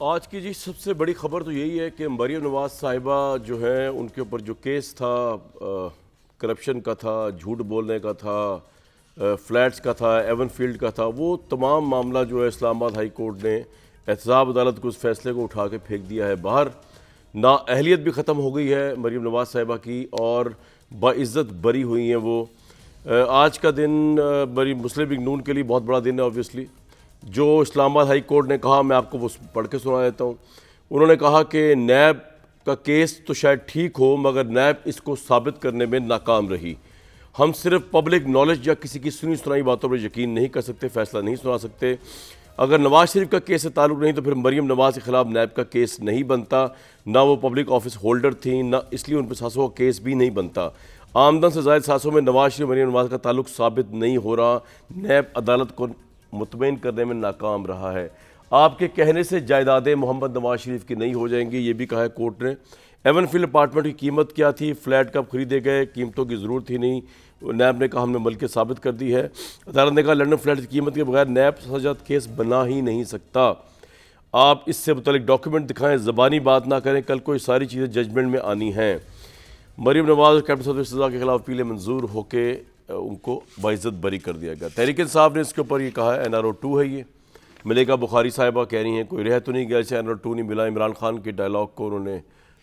आज की जी सबसे बड़ी खबर तो यही है कि मरीम नवाज़ साहिबा जो है उनके ऊपर जो केस था करप्शन का था, झूठ बोलने का था, फ्लैट्स का था, एवन फील्ड का था, वो तमाम मामला जो है इस्लामाबाद हाई कोर्ट ने एहतसाब अदालत को उस फैसले को उठा के फेंक दिया है बाहर। नाअहलियत भी ख़त्म हो गई है मरीम नवाज़ साहिबा की और बाइज़्ज़त बरी हुई हैं वो। आज का दिन बड़ी मुस्लिम लीग नून के लिए बहुत बड़ा दिन है ऑब्वियसली। जो इस्लामाबाद हाई कोर्ट ने कहा, मैं आपको वो पढ़ के सुना देता हूँ। उन्होंने कहा कि नैब का केस तो शायद ठीक हो मगर नैब इसको साबित करने में नाकाम रही। हम सिर्फ पब्लिक नॉलेज या किसी की सुनी सुनाई बातों पर यकीन नहीं कर सकते, फैसला नहीं सुना सकते। अगर नवाज शरीफ का केस से ताल्लुक़ नहीं तो फिर मरीम नवाज़ के ख़िलाफ़ नैब का केस नहीं बनता, ना वो पब्लिक ऑफिस होल्डर थी, ना इसलिए उन पर सासों का केस भी नहीं बनता। आमदन से ज़ायद सासों में नवाज शरीफ मरीम नवाज़ का ताल्लुक़ साबित नहीं हो रहा। नैब अदालत को मुतमईन करने में नाकाम रहा है। आपके कहने से जायदादें मोहम्मद नवाज शरीफ की नहीं हो जाएंगी, ये भी कहा है कोर्ट ने। एवन फील्ड अपार्टमेंट की कीमत क्या थी, फ्लैट कब खरीदे गए, कीमतों की ज़रूरत ही नहीं। नैब ने कहा हमने मलकियत साबित कर दी है। अदालत ने कहा लंदन फ्लैट की कीमत के बगैर नैब सजात केस बना ही नहीं सकता। आप इससे मुतल्लिक डॉक्यूमेंट दिखाएं, ज़बानी बात ना करें, कल को ये सारी चीज़ें जजमेंट में आनी हैं। मरीम नवाज़ और कैप्टन सदर सज़ा के खिलाफ अपीलें मंजूर होकर उनको बाइज़्ज़त बरी कर दिया गया। तहरीक इंसाफ ने इसके ऊपर ये कहा है NRO 2 है ये। मलिका बुखारी साहिबा कह रही हैं कोई रह तो नहीं गया, जैसे NRO 2 नहीं मिला। इमरान खान के डायलॉग को उन्होंने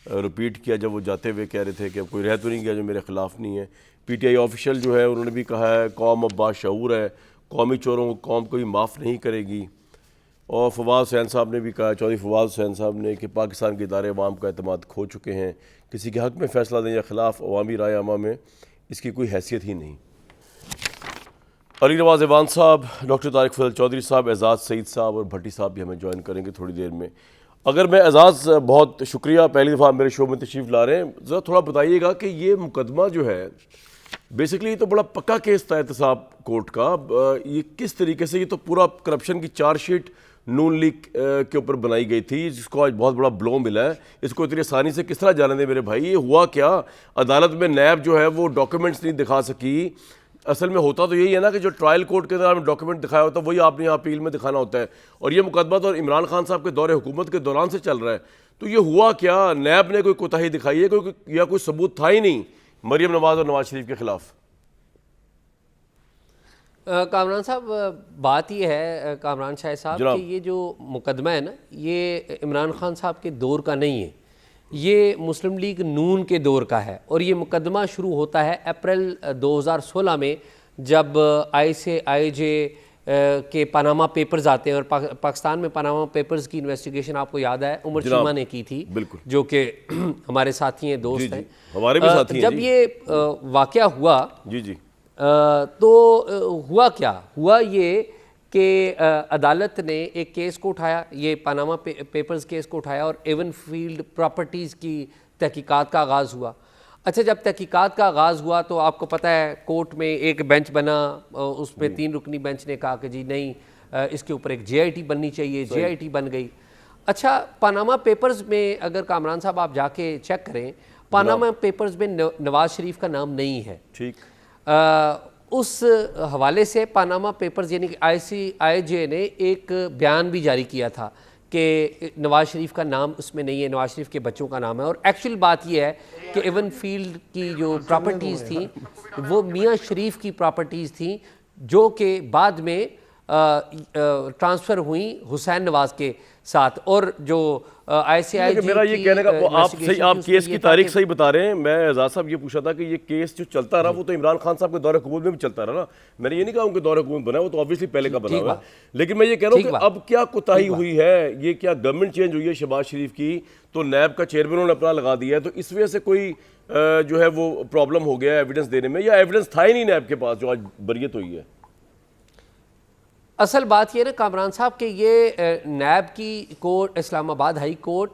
रिपीट किया जब वो जाते हुए कह रहे थे कि अब कोई रह तो नहीं गया जो मेरे ख़िलाफ़ नहीं है। PTI ऑफिशियल जो है उन्होंने भी कहा है कौम अब बाशऊर है, कौमी चोरों को कौम कोई माफ़ नहीं करेगी। और फवाद हुसैन साहब ने भी कहा, चौधरी फवाद हुसैन साहब ने, कि पाकिस्तान के इदारे अवाम का एतमाद खो चुके हैं, किसी के हक़ में फ़ैसला दें या ख़िलाफ़ अवामी राय आमा में इसकी कोई हैसियत ही नहीं। अली नवाज़ ऐवान साहब, डॉक्टर तारिक फजल चौधरी साहब, एजाज़ सईद साहब और भट्टी साहब भी हमें ज्वाइन करेंगे थोड़ी देर में। अगर मैं एजाज़, बहुत शुक्रिया, पहली दफ़ा मेरे शो में तशरीफ़ ला रहे हैं। ज़रा थोड़ा बताइएगा कि ये मुकदमा जो है बेसिकली तो बड़ा पक्का केस था एहतसाब कोर्ट का। ये किस तरीके से, ये तो पूरा करप्शन की चार्जशीट नून लीग के ऊपर बनाई गई थी जिसको आज बहुत बड़ा ब्लो मिला है। इसको इतनी आसानी से किस तरह जाने दें मेरे भाई? ये हुआ क्या? अदालत में नैब जो है वो डॉक्यूमेंट्स नहीं दिखा सकी। असल में होता तो यही है ना कि जो ट्रायल कोर्ट के अंदर डॉक्यूमेंट दिखाया होता है वही आपने यहाँ अपील में दिखाना होता है। और ये मुकदमा तो इमरान खान साहब के दौरे हुकूमत के दौरान से चल रहा है। तो ये हुआ क्या? नैब ने कोई कोताही दिखाई है कोई, या कोई सबूत था ही नहीं मरीम नवाज़ और नवाज शरीफ के खिलाफ? कामरान साहब, बात ये है कामरान शाह साहब कि ये जो मुकदमा है ना, ये इमरान खान साहब के दौर का नहीं है, ये मुस्लिम लीग नून के दौर का है। और ये मुकदमा शुरू होता है अप्रैल 2016 में, जब ICIJ के पनामा पेपर्स आते हैं। और पाकिस्तान में पनामा पेपर्स की इन्वेस्टिगेशन आपको याद है उमर चीमा ने की थी, जो कि हमारे साथी हैं, दोस्त हैं, हमारे भी साथी हैं। जब ये वाक़या हुआ जी तो हुआ क्या हुआ, ये कि अदालत ने एक केस को उठाया, ये पनामा पेपर्स केस को उठाया और एवन फील्ड प्रॉपर्टीज़ की तहकीकात का आगाज़ हुआ। अच्छा, जब तहकीकात का आगाज़ हुआ तो आपको पता है कोर्ट में एक बेंच बना, उसमें 3 रुकनी बेंच ने कहा कि जी नहीं, इसके ऊपर एक JIT बननी चाहिए। JIT बन गई। अच्छा, पनामा पेपर्स में अगर कामरान साहब आप जाके चेक करें, पनामा पेपर्स में नवाज शरीफ का नाम नहीं है। ठीक। उस हवाले से पनामा पेपर्स यानी कि ICIJ ने एक बयान भी जारी किया था कि नवाज शरीफ का नाम उसमें नहीं है, नवाज शरीफ के बच्चों का नाम है। और एक्चुअल बात यह है कि एवन फील्ड की जो प्रॉपर्टीज़ थी वो मियाँ शरीफ की प्रॉपर्टीज़ थी, जो कि बाद में ट्रांसफ़र हुई हुसैन नवाज के साथ। और जो ICIJ, मेरा ये कहने का आप सही, आप केस की तारीख सही बता रहे हैं। मैं एजाज साहब ये पूछा था कि ये केस जो चलता रहा वो तो इमरान खान साहब के दौरे हुकूमत में भी चलता रहा ना। मैंने ये नहीं कहा उनके दौरे हुकूमत बना, वो तो ऑब्वियसली पहले का बना हुआ है। लेकिन मैं ये कह रहा हूँ कि अब क्या कोताही हुई है? ये क्या गवर्नमेंट चेंज हुई है शहबाज शरीफ की, तो नैब का चेयरमैन उन्होंने अपना लगा दिया है, तो इस वजह से कोई जो है वो प्रॉब्लम हो गया है एविडेंस देने में, या एविडेंस था ही नहीं नैब के पास जो आज बरियत हुई है? असल बात ये ना कामरान साहब कि ये नैब की कोर्ट, इस्लामाबाद हाई कोर्ट,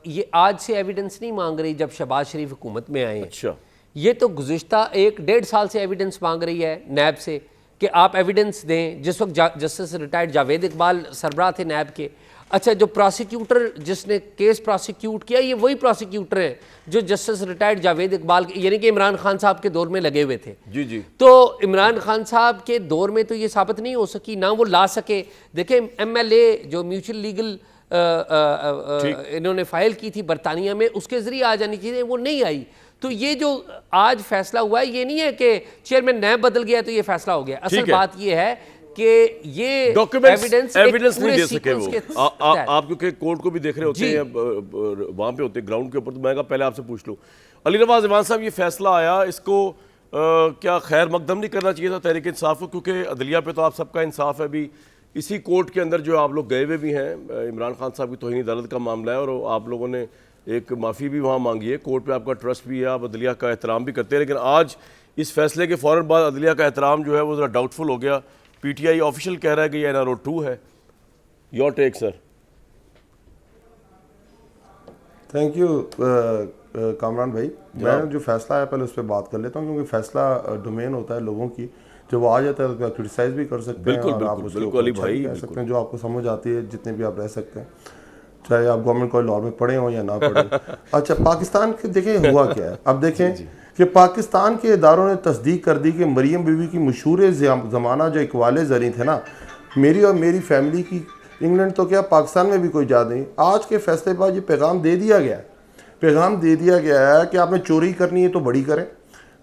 ये आज से एविडेंस नहीं मांग रही जब शहबाज शरीफ हुकूमत में आए हैं। अच्छा, ये तो गुज़िश्ता 1-1.5 साल से एविडेंस मांग रही है नैब से कि आप एविडेंस दें। जिस वक्त जस्टिस रिटायर्ड जावेद इकबाल सरबराह थे नैब के। अच्छा, जो प्रोसिक्यूटर जिसने केस प्रोसिक्यूट किया, ये वही प्रोसिक्यूटर है जो जस्टिस रिटायर्ड जावेद इकबाल यानी कि इमरान खान साहब के दौर में लगे हुए थे। जी। तो इमरान खान साहब के दौर में तो ये साबित नहीं हो सकी, ना वो ला सके। देखें, MLA जो म्यूचुअल लीगल इन्होंने फाइल की थी बरतानिया में, उसके ज़रिए आ जानी चाहिए, वो नहीं आई। तो ये जो आज फैसला हुआ है, ये नहीं है कि चेयरमैन नैब बदल गया तो ये फैसला हो गया। असल बात ये है कि ये एविडेंस नहीं दे सके वो। आप क्योंकि कोर्ट को भी देख रहे होते हैं, वहां पे होते हैं ग्राउंड के ऊपर, तो मैं कहा पहले आपसे पूछ लूं, अली नवाज ईमान साहब, ये फैसला आया, इसको क्या खैर मकदम नहीं करना चाहिए था तहरीक इंसाफ को? क्योंकि अदलिया पे तो आप सबका इंसाफ है। अभी इसी कोर्ट के अंदर जो आप लोग गए हुए भी हैं, इमरान खान साहब की तौहीन अदालत का मामला है, और आप लोगों ने एक माफ़ी भी वहाँ मांगी है, कोर्ट पे आपका ट्रस्ट भी है, आप अदलिया का एहतराम भी करते हैं, लेकिन आज इस फैसले के फ़ौरन बाद अदलिया का एहतराम जो है वो ज़रा डाउटफुल हो गया। पीटीआई ऑफिशियल कह रहा है कि ये NRO 2 है। Your take sir. Thank you Kamran भाई। मैं जो फैसला है पहले उस पर बात कर लेता हूँ, क्योंकि फैसला डोमेन होता है लोगों की, जब वो आ जाता है तो क्रिटिसाइज भी कर सकते हैं और आप उसको अली भाई कह सकते हैं जो आपको समझ आती है, जितने भी आप रह सकते हैं, चाहे आप गवर्नमेंट कॉलेज लाहौर में पढ़े हों या ना पढ़े। अच्छा, पाकिस्तान के देखें हुआ क्या है। अब देखें कि पाकिस्तान के इदारों ने तस्दीक कर दी कि मरियम बीवी की मशहूर ज़माना जो इकबाल ज़री थे ना, मेरी और मेरी फैमिली की, इंग्लैंड तो क्या पाकिस्तान में भी कोई याद नहीं। आज के फैसले पर ये पैगाम दे दिया गया है, पैगाम दे दिया गया है कि आपने चोरी करनी है तो बड़ी करें,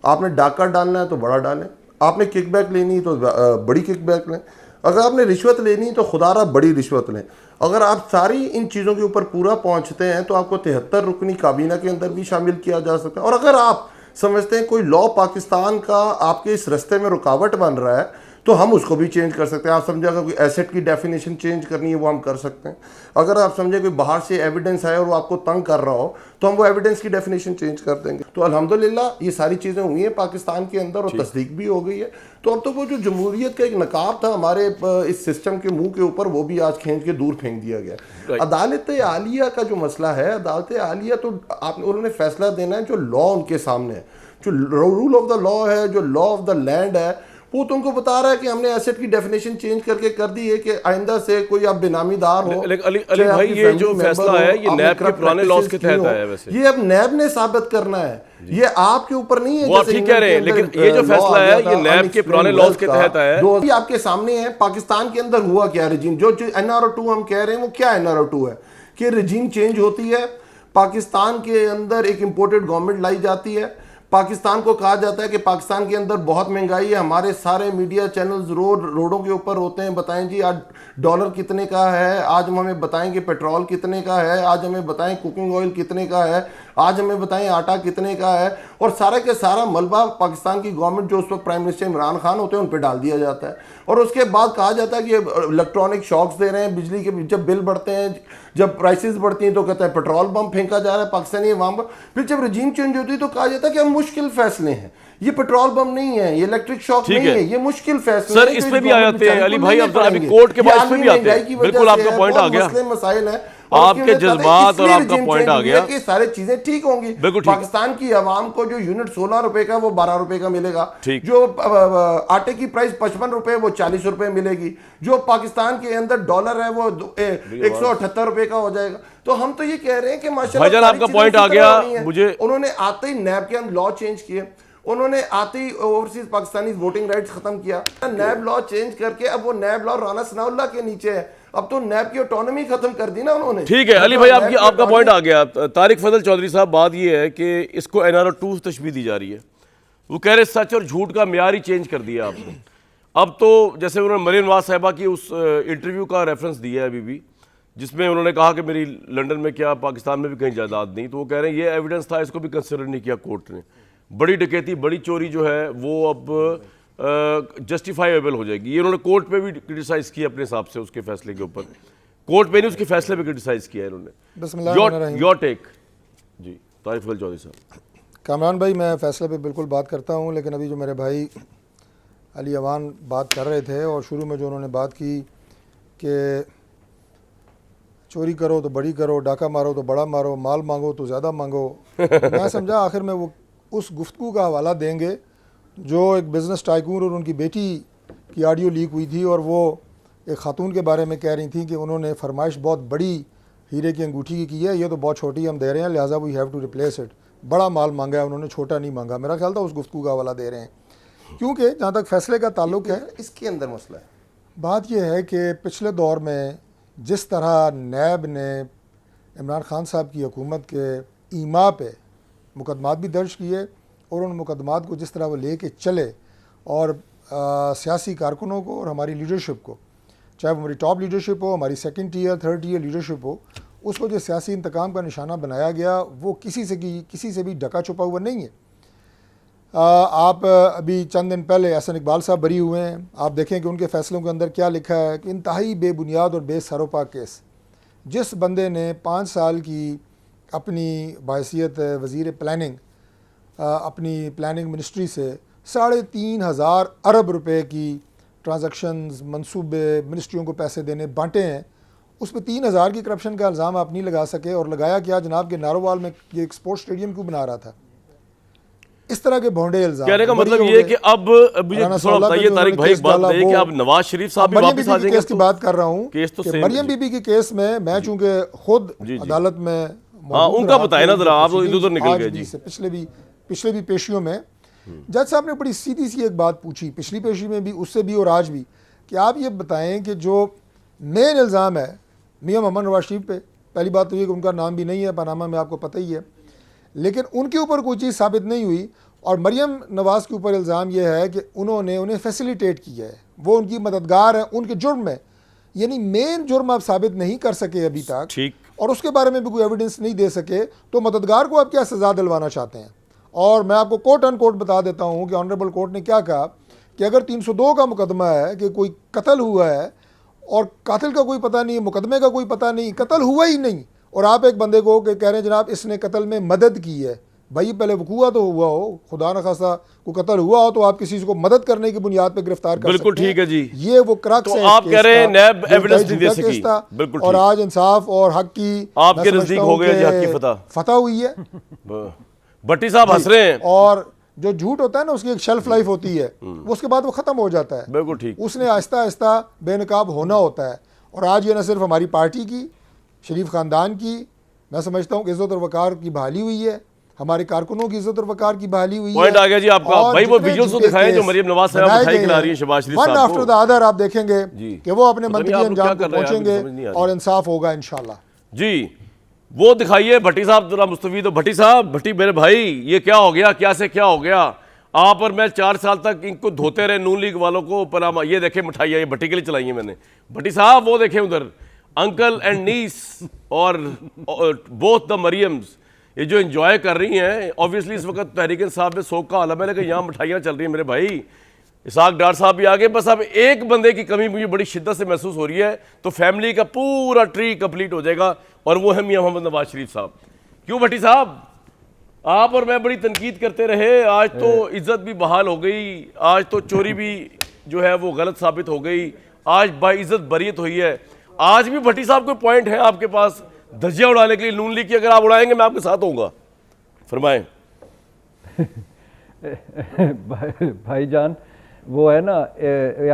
आपने डाका डालना है तो बड़ा डालें, आपने किकबैक लेनी है तो बड़ी किकबैक लें, अगर आपने रिश्वत लेनी है तो खुदारा बड़ी रिश्वत लें। अगर आप सारी इन चीज़ों के ऊपर पूरा पहुंचते हैं तो आपको 73 रुकनी काबीना के अंदर भी शामिल किया जा सकता है। और अगर आप समझते हैं कोई लॉ पाकिस्तान का आपके इस रास्ते में रुकावट बन रहा है तो हम उसको भी चेंज कर सकते हैं। आप समझे अगर कोई एसेट की डेफिनेशन चेंज करनी है वो हम कर सकते हैं। अगर आप समझे कोई बाहर से एविडेंस आए और वो आपको तंग कर रहा हो तो हम वो एविडेंस की डेफिनेशन चेंज कर देंगे। तो अल्हम्दुलिल्लाह ये सारी चीज़ें हुई हैं पाकिस्तान के अंदर और तस्दीक भी हो गई है। तो अब तो वो जो जमहूरियत का एक नकाब था हमारे इस सिस्टम के मुंह के ऊपर, वो भी आज खींच के दूर फेंक दिया गया। अदालत आलिया का जो मसला है, अदालत आलिया तो उन्होंने फैसला देना है जो लॉ उनके सामने है, जो रूल ऑफ द लॉ है, जो लॉ ऑफ द लैंड है, वो तुमको बता रहा है कि हमने एसेट की डेफिनेशन चेंज करके कर दी है कि आइंदा से कोई आप बेनामीदार हो। अली भाई, ये जो फैसला है ये नैब के पुराने लॉज के तहत है। वैसे ये अब नैब ने साबित करना है, ये आपके ऊपर नहीं है। वो आप ठीक कह रहे हैं, लेकिन ये जो फैसला है ये नैब के पुराने लॉज के तहत है। जो अभी आपके सामने है, पाकिस्तान के अंदर हुआ क्या रजीम, जो NRO 2 हम कह रहे हैं वो क्या NRO 2 है कि रजीम चेंज होती है, पाकिस्तान के अंदर एक इम्पोर्टेड गवर्नमेंट लाई जाती है, पाकिस्तान को कहा जाता है कि पाकिस्तान के अंदर बहुत महंगाई है, हमारे सारे मीडिया चैनल्स रोडों के ऊपर होते हैं, बताएं जी आज डॉलर कितने का है, आज हम हमें बताएं कि पेट्रोल कितने का है, आज हमें बताएं कुकिंग ऑयल कितने का है, आज हमें बताएं आटा कितने का है, और सारा के सारा मलबा पाकिस्तान की गवर्नमेंट जो उस वक्त प्राइम मिनिस्टर इमरान खान होते हैं उन पर डाल दिया जाता है। और उसके बाद कहा जाता है कि इलेक्ट्रॉनिक शॉक्स दे रहे हैं, बिजली के जब बिल बढ़ते हैं, जब प्राइसेस बढ़ती हैं तो कहता है पेट्रोल बम फेंका जा रहा है पाकिस्तानी अवाम पर। फिर जब रजीम चेंज होती है तो कहा जाता है कि हम मुश्किल फैसले हैं, ये पेट्रोल बम नहीं है, ये इलेक्ट्रिक शॉक नहीं है, ये मुश्किल फैसले सर इस पे भी आ जाते हैं अली भाई, अब अभी कोर्ट के बाद इस पे भी आते हैं। बिल्कुल आपका पॉइंट आ गया, मसाइल है, आपके जज्बात और आपका पॉइंट आ गया कि सारी चीजें ठीक होंगी। पाकिस्तान की आवाम को जो यूनिट 16 रुपए का वो 12 रुपए का मिलेगा, जो आटे की प्राइस 55 रुपए वो 40 रुपए मिलेगी, जो पाकिस्तान के अंदर डॉलर है वो 178 रुपए का हो जाएगा। तो हम तो ये कह रहे हैं कि माशाल्लाह आपका पॉइंट आ गया। मुझे उन्होंने आते ही नैब के अंदर लॉ चेंज किए, उन्होंने आते ही ओवरसीज पाकिस्तानी वोटिंग राइट्स खत्म किया, नैब लॉ चेंज करके अब वो नैब लॉ राना सनाउल्लाह के नीचे है, अब तो नैब की ऑटोनॉमी खत्म कर दी ना उन्होंने। ठीक है अली भाई, आपका पॉइंट आ गया। तारिक फजल चौधरी साहब, बात ये है कि इसको NRO 2 तशबीह दी जा रही है, वो कह रहे सच और झूठ का म्यार ही चेंज कर दिया आपने। अब तो जैसे उन्होंने मरियम नवाज साहिबा की उस इंटरव्यू का रेफरेंस दिया है अभी भी, जिसमें उन्होंने कहा कि मेरी लंदन में क्या पाकिस्तान में भी कहीं जायदाद नहीं, तो वो कह रहे हैं ये एविडेंस था, इसको भी कंसिडर नहीं किया कोर्ट ने। बड़ी डकैती, बड़ी चोरी जो है वो अब जस्टिफाइबल हो जाएगी। ये उन्होंने कोर्ट पे भी क्रिटिसाइज किया अपने हिसाब से, उसके फैसले के ऊपर, कोर्ट पे नहीं उसके फैसले पे क्रिटिसाइज किया है इन्होंने। योर टेक जी तारिक फजल चौधरी साहब। कामरान भाई, मैं फैसले पे बिल्कुल बात करता हूँ, लेकिन अभी जो मेरे भाई अली अवान बात कर रहे थे और शुरू में जो उन्होंने बात की कि चोरी करो तो बड़ी करो, डाका मारो तो बड़ा मारो, माल मांगो तो ज़्यादा मांगो, मैं समझा आखिर में वो उस गुफ्तगू का हवाला देंगे जो एक बिज़नेस टाइकून और उनकी बेटी की ऑडियो लीक हुई थी, और वो एक ख़ातून के बारे में कह रही थी कि उन्होंने फरमाइश बहुत बड़ी हीरे की अंगूठी की है, ये तो बहुत छोटी हम दे रहे हैं, लिहाजा we have to replace it. बड़ा माल मांगा है उन्होंने, छोटा नहीं मांगा। मेरा ख्याल था उस गुफ्तगू का हवाला दे रहे हैं, क्योंकि जहाँ तक फैसले का ताल्लुक है, इसके अंदर मसला है। बात यह है कि पिछले दौर में जिस तरह नैब ने इमरान खान साहब की हुकूमत के ईमा पे मुकदमात भी दर्ज किए और उन मुकदमात को जिस तरह वो ले कर चले और सियासी कारकुनों को और हमारी लीडरशिप को, चाहे वो हमारी टॉप लीडरशिप हो, हमारी second tier third tier leadership हो, उसको जो सियासी इंतकाम का निशाना बनाया गया वो किसी से भी ढका छुपा हुआ नहीं है। आप अभी चंद दिन पहले एहसन इकबाल साहब बरी हुए हैं, आप देखें कि उनके फ़ैसलों के अंदर क्या लिखा है कि इंतहाई बेबुनियाद और बेसरोपा केस। जिस बंदे ने 5 साल की अपनी बहैसियत वज़ीर प्लानिंग अपनी प्लानिंग मिनिस्ट्री से 3,500 अरब रुपए की ट्रांजैक्शंस मंसूबे मिनिस्ट्रियों को पैसे देने बांटे हैं, उस पर 3,000 की करप्शन का इल्ज़ाम आप नहीं लगा सके। और लगाया क्या जनाब के नारोवाल में ये एक स्पोर्ट्स स्टेडियम क्यों बना रहा था। इस तरह के भोंडे इल्जाम कहने का मतलब ये है कि अब मुझे थोड़ा बताइए तारिक भाई, एक बात बताइए कि अब नवाज शरीफ साहब भी वापस आ जाएंगे। केस की बात कर रहा हूँ, केस तो मरियम बीबी के केस में मैं चूंकि खुद अदालत में हाँ उनका बताए ना जरा, आप इधर उधर निकल गए जी। पिछले भी पेशियों में जज साहब ने बड़ी सीधी सी एक बात पूछी, पिछली पेशी में भी, उससे भी और आज भी, कि आप ये बताएं कि जो मेन इल्ज़ाम है मियां मोहम्मद नवाज शरीफ पे, पहली बात तो ये कि उनका नाम भी नहीं है पनामा में, आपको पता ही है, लेकिन उनके ऊपर कोई चीज़ साबित नहीं हुई। और मरियम नवाज़ के ऊपर इल्ज़ाम यह है कि उन्होंने उन्हें फैसिलिटेट किया है, वो उनकी मददगार है उनके जुर्म में, यानी मेन जुर्म आप साबित नहीं कर सके अभी तक, ठीक, और उसके बारे में भी कोई एविडेंस नहीं दे सके, तो मददगार को आप क्या सज़ा दिलवाना चाहते हैं। और मैं आपको कोट अनकोट बता देता हूँ कि ऑनरेबल कोर्ट ने क्या कहा कि अगर 302 का मुकदमा है कि कोई कत्ल हुआ है और कातिल का कोई पता नहीं, मुकदमे का कोई पता नहीं, कत्ल हुआ ही नहीं, और आप एक बंदे को कह रहे हैं जनाब इसने कत्ल में मदद की है, भाई पहले वकूआ तो हुआ हो, खुदा न खासा को कत्ल हुआ हो तो आप किसी को मदद करने की बुनियाद पे गिरफ्तार कर बिल्कुल सकते हैं। ठीक है जी, ये वो क्रक्स तो है आप कह रहे हैं नैब एविडेंस नहीं दे सकी, बिल्कुल, और आज इंसाफ और हक की आपके नजदीक हो गया जी, हक की फतह हुई है। भट्टी साहब हंस रहे हैं। और जो झूठ होता है ना उसकी एक शेल्फ लाइफ होती है, वो उसके बाद वो खत्म हो जाता है, बिल्कुल ठीक, उसने आहिस्ता आहिस्ता बेनकाब होना होता है। और आज ये न सिर्फ हमारी पार्टी की, शरीफ खानदान की, मैं समझता हूँ कि इज्जत और वकार की बहाली हुई है, हमारे कारकुनों की इज्जत और वकार की बहाली हुई है। पॉइंट आ गया जी आपका भाई, वो विजुअल्स तो दिखाएं जो मरियम नवाज साहब मिठाई खिला रही है शहबाज शरीफ साहब को। वन आफ्टर द अदर आप देखेंगे कि वो अपने मंतकी अंजाम को पहुंचेंगे और इंसाफ होगा इंशाल्लाह जी। वो दिखाइए भट्टी साहब जरा मुस्तफीद हो। भट्टी साहब, भट्टी मेरे भाई, ये क्या हो गया, क्या से क्या हो गया। आप और मैं 4 साल तक इनको धोते रहे नून लीग वालों को, पर ये देखें मिठाइयाँ ये भट्टी के लिए चलाई है मैंने। भट्टी साहब वो देखें उधर अंकल एंड नीस और बोथ द मरियम्स ये जो एंजॉय कर रही हैं। ऑब्वियसली इस वक्त तहरीक इंसाफ में शोक का आलम है, लेकिन यहाँ मिठाइयाँ चल रही हैं मेरे भाई। इसाक डार साहब भी आगे, बस अब एक बंदे की कमी मुझे बड़ी शिद्दत से महसूस हो रही है, तो फैमिली का पूरा ट्री कंप्लीट हो जाएगा, और वो है मियां मोहम्मद नवाज शरीफ साहब। क्यों भट्टी साहब, आप और मैं बड़ी तनकीद करते रहे, आज तो इज्जत भी बहाल हो गई, आज तो चोरी भी जो है वो गलत साबित हो गई, आज बाइज्जत बरीत हुई है। आज भी भट्टी साहब कोई पॉइंट है आपके पास धज्जियां उड़ाने के लिए नून लीग की? अगर आप उड़ाएंगे मैं आपके साथ होऊंगा, फरमाएं। भाईजान वो है ना,